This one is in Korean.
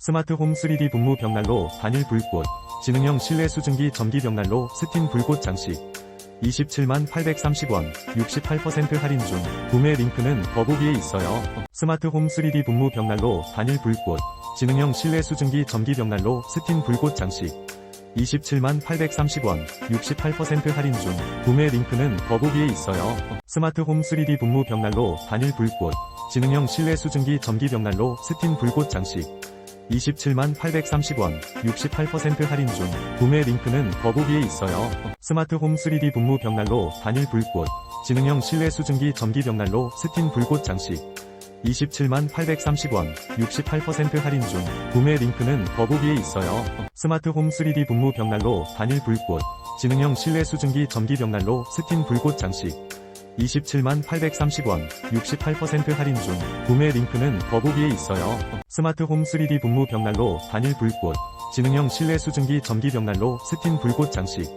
스마트홈 3D 분무 벽난로 단일 불꽃, 지능형 실내 수증기 전기 벽난로 스팀 불꽃 장식. 27만 830원, 68% 할인 중. 구매 링크는 더보기에 있어요. 스마트홈 3D 분무 벽난로 단일 불꽃, 지능형 실내 수증기 전기 벽난로 스팀 불꽃 장식. 27만 830원, 68% 할인 중. 구매 링크는 더보기에 있어요. 스마트홈 3D 분무 벽난로 단일 불꽃, 지능형 실내 수증기 전기 벽난로 스팀 불꽃 장식. 27만 830원, 68% 할인 중. 구매 링크는 더보기에 있어요. 스마트홈 3D 분무 벽난로 단일 불꽃, 지능형 실내 수증기 전기 벽난로 스팀 불꽃 장식. 27만 830원, 68% 할인 중. 구매 링크는 더보기에 있어요. 스마트홈 3D 분무 벽난로 단일 불꽃, 지능형 실내 수증기 전기 벽난로 스팀 불꽃 장식. 27만 830원, 68% 할인 중. 구매 링크는 더보기에 있어요. 스마트홈 3D 분무 벽난로 단일 불꽃, 지능형 실내 수증기 전기 벽난로 스팀 불꽃 장식.